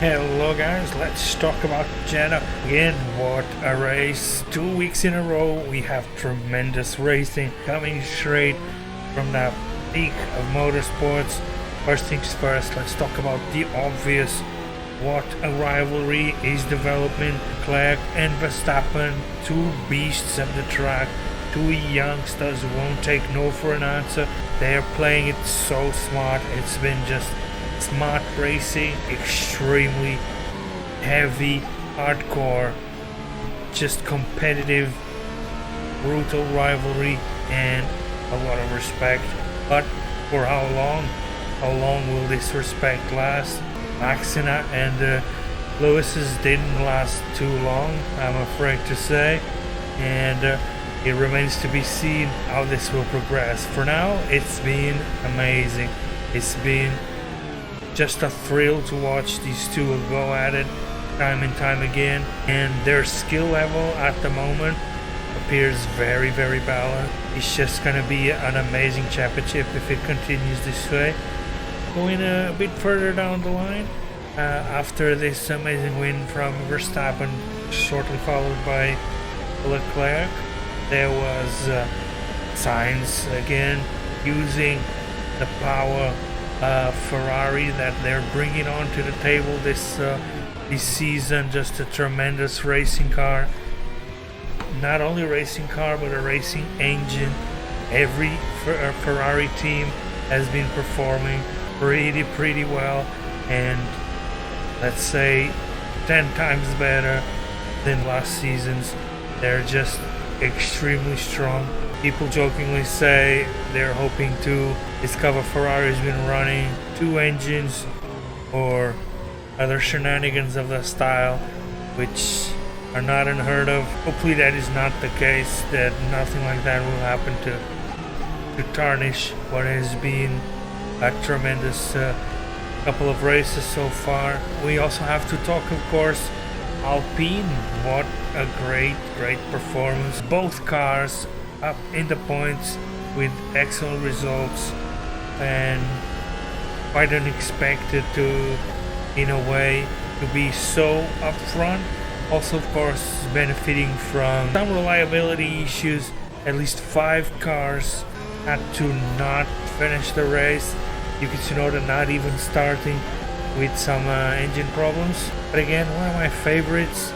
Hello guys, let's talk about Jeddah again. What a race! 2 weeks in a row we have tremendous racing coming straight from the peak of motorsports. First things first, let's talk about the obvious. What a rivalry is developing. Leclerc and Verstappen, two beasts of the track, two youngsters who won't take no for an answer. They're playing it so smart. It's been just smart racing, extremely heavy, hardcore, just competitive, brutal rivalry, and a lot of respect. But for how long? How long will this respect last? Maxina and Lewis's didn't last too long, I'm afraid to say, and it remains to be seen how this will progress. For now, it's been amazing. It's been just a thrill to watch these two go at it time and time again, and their skill level at the moment appears very balanced. It's just gonna be an amazing championship if it continues this way. Going a bit further down the line, after this amazing win from Verstappen, shortly followed by Leclerc, there was Sainz again using the power Ferrari that they're bringing onto the table this season. Just a tremendous racing car, not only a racing car but a racing engine. Every Ferrari team has been performing pretty well, and let's say 10 times better than last season's. They're just extremely strong. People jokingly say they're hoping to discover Ferrari's been running two engines or other shenanigans of that style, which are not unheard of. Hopefully that is not the case, that nothing like that will happen to tarnish what has been a tremendous couple of races so far. We also have to talk, of course, Alpine. What a great performance. Both cars up in the points with excellent results, and quite unexpected to, in a way, to be so upfront. Also, of course, benefiting from some reliability issues. At least 5 cars had to not finish the race. You can see Tsunoda not even starting with some engine problems. But again, one of my favorites,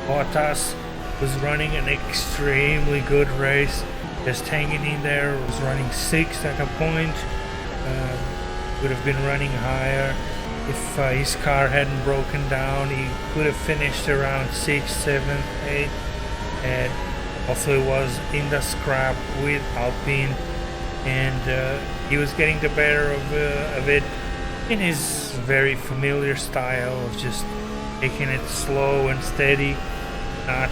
Bottas, was running an extremely good race, just hanging in there. Was running 6th at a point. Would have been running higher if his car hadn't broken down. He could have finished around 6th, 7th, 8th, and also he was in the scrap with Alpine, and he was getting the better of it in his very familiar style of just taking it slow and steady, not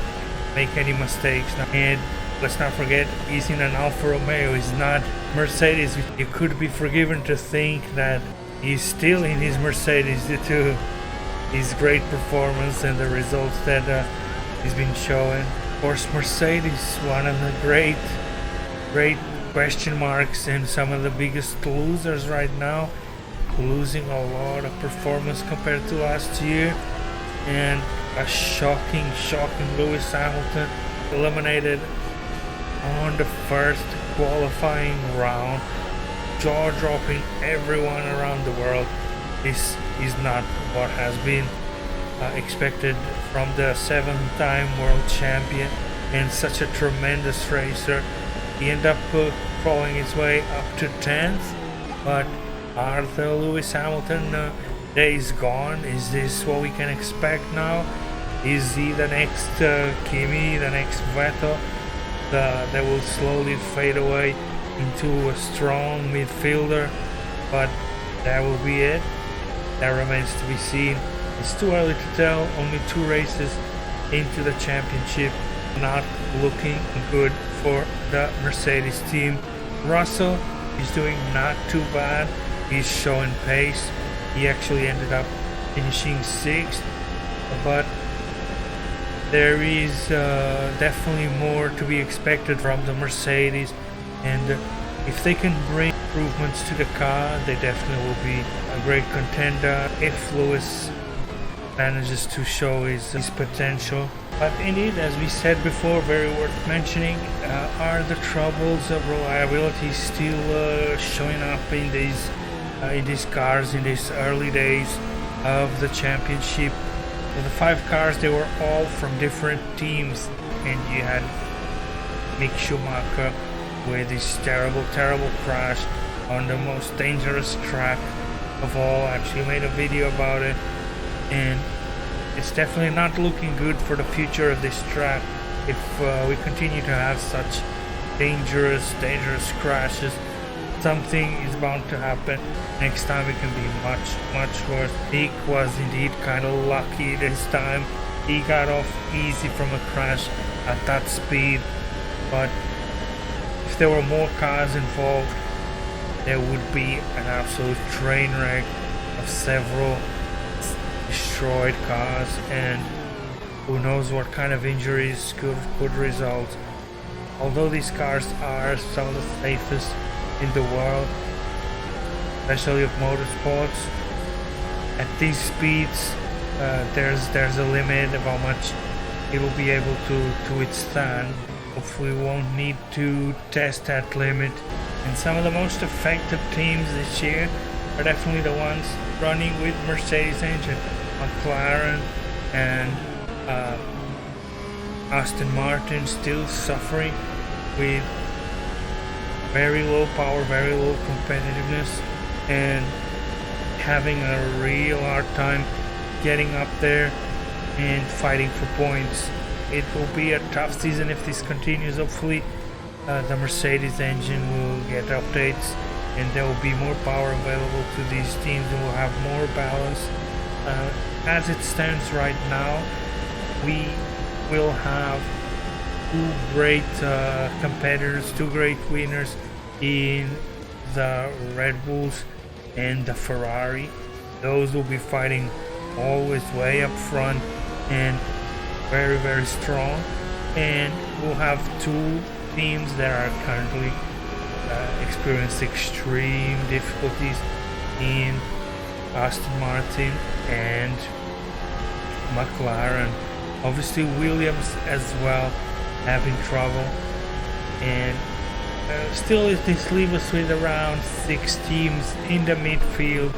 make any mistakes. And let's not forget, he's in an Alfa Romeo, he's not Mercedes. You could be forgiven to think that he's still in his Mercedes due to his great performance and the results that he's been showing. Of course, Mercedes, one of the great question marks and some of the biggest losers right now, losing a lot of performance compared to last year, and a shocking Lewis Hamilton eliminated on the first qualifying round, jaw-dropping everyone around the world. This is not what has been expected from the 7th-time world champion and such a tremendous racer. He ended up crawling his way up to 10th, but are the Lewis Hamilton days gone? Is this what we can expect now? Is he the next Kimi, the next Vettel, that will slowly fade away into a strong midfielder? But that will be it. That remains to be seen. It's too early to tell. Only 2 races into the championship. Not looking good for the Mercedes team. Russell is doing not too bad. He's showing pace. He actually ended up finishing 6th, but there is definitely more to be expected from the Mercedes, and if they can bring improvements to the car, they definitely will be a great contender. If Lewis manages to show his potential. But indeed, as we said before, very worth mentioning, are the troubles of reliability still showing up in these cars in these early days of the championship. So the 5 cars, they were all from different teams, and you had Mick Schumacher with this terrible crash on the most dangerous track of all. I actually made a video about it, and it's definitely not looking good for the future of this track if we continue to have such dangerous crashes. Something is bound to happen. Next time it can be much worse. Nick was indeed kind of lucky this time. He got off easy from a crash at that speed, but if there were more cars involved, there would be an absolute train wreck of several destroyed cars, and who knows what kind of injuries could result. Although these cars are some of the safest in the world, especially of motorsports, at these speeds there's a limit of how much it will be able to withstand. Hopefully we won't need to test that limit. And some of the most effective teams this year are definitely the ones running with Mercedes engine. McLaren and Aston Martin still suffering with very low power, very low competitiveness, and having a real hard time getting up there and fighting for points. It will be a tough season if this continues. Hopefully the Mercedes engine will get updates and there will be more power available to these teams, and we'll have more balance. As it stands right now, we will have 2 great competitors, 2 great winners in the Red Bulls and the Ferrari. Those will be fighting always way up front and very strong, and we'll have 2 teams that are currently experiencing extreme difficulties in Aston Martin and McLaren. Obviously Williams as well having trouble, and still this leaves us with around 6 teams in the midfield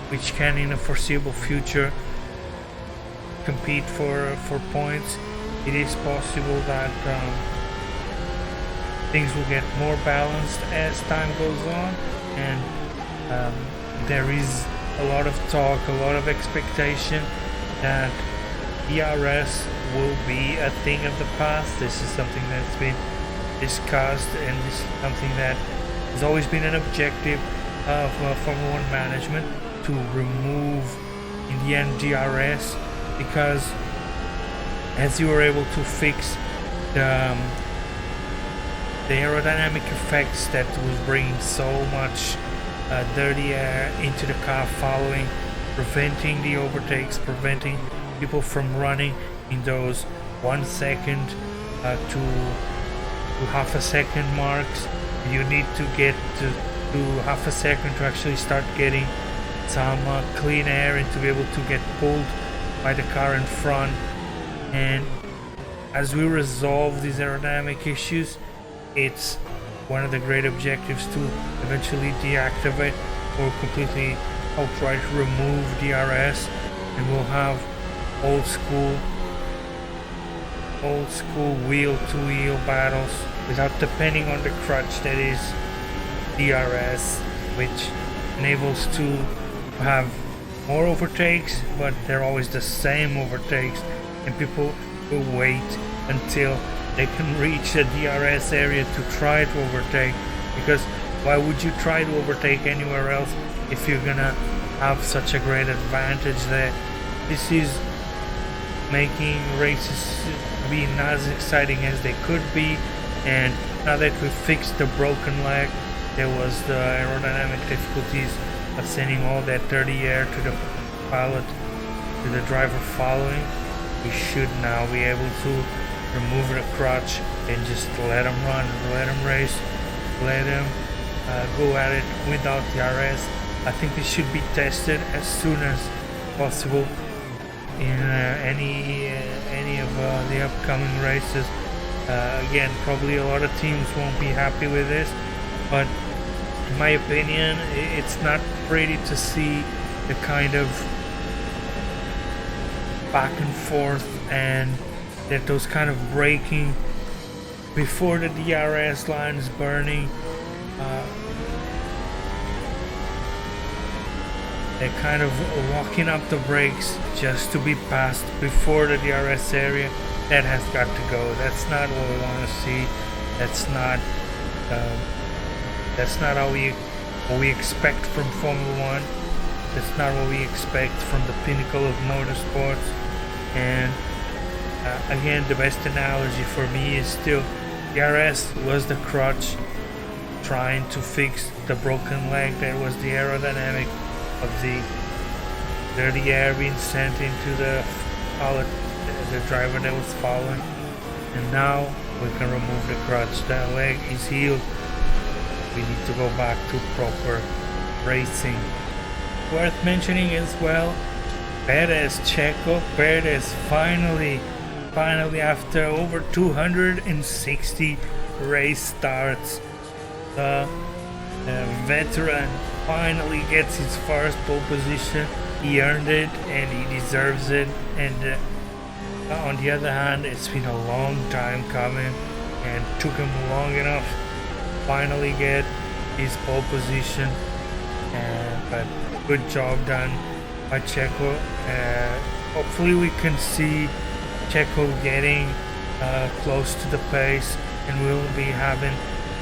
which can in a foreseeable future compete for points. It is possible that things will get more balanced as time goes on, and there is a lot of talk, a lot of expectation that DRS will be a thing of the past. This is something that's been discussed, and this is something that has always been an objective of Formula 1 management, to remove in the end DRS, because as you were able to fix the aerodynamic effects that was bringing so much dirty air into the car following, preventing the overtakes, preventing people from running in those 1 second to half a second marks. You need to get to half a second to actually start getting some clean air and to be able to get pulled by the car in front. And as we resolve these aerodynamic issues, it's one of the great objectives to eventually deactivate or completely outright remove DRS, and we'll have old school wheel-to-wheel battles without depending on the crutch that is DRS, which enables to have more overtakes, but they're always the same overtakes, and people will wait until they can reach the DRS area to try to overtake, because why would you try to overtake anywhere else if you're gonna have such a great advantage there? This is making races be not as exciting as they could be, and now that we've fixed the broken leg, there was the aerodynamic difficulties of sending all that dirty air to the pilot, to the driver following. We should now be able to remove the crutch and just let them run, let them race, let them go at it without DRS. I think this should be tested as soon as possible, in any of the upcoming races. Again, probably a lot of teams won't be happy with this, but in my opinion, it's not pretty to see the kind of back and forth and that those kind of braking before the DRS line is burning. They're kind of locking up the brakes just to be passed before the DRS area. That has got to go. That's not what we want to see. That's not how what we expect from Formula One. That's not what we expect from the pinnacle of motorsports. And again, the best analogy for me is still DRS was the crutch trying to fix the broken leg. That was the aerodynamic of the dirty air being sent into the driver that was following, and now we can remove the crutch. That leg is healed. We need to go back to proper racing. Worth mentioning as well, badass Checo Perez finally after over 260 race starts, the veteran finally gets his first pole position. He earned it and he deserves it. And on the other hand, it's been a long time coming and took him long enough to finally get his pole position. But good job done by Checo. Hopefully we can see Checo getting close to the pace, and we'll be having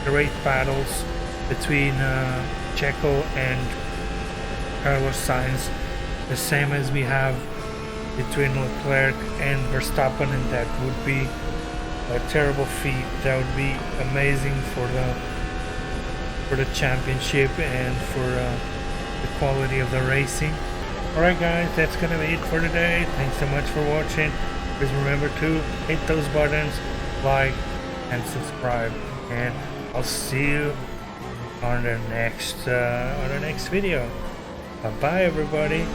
great battles between Checo and Carlos Sainz, the same as we have between Leclerc and Verstappen, and that would be a terrible feat. That would be amazing for the championship and for the quality of the racing. Alright guys, that's gonna be it for today. Thanks so much for watching. Please remember to hit those buttons, like and subscribe, and I'll see you on the next video. Bye bye everybody.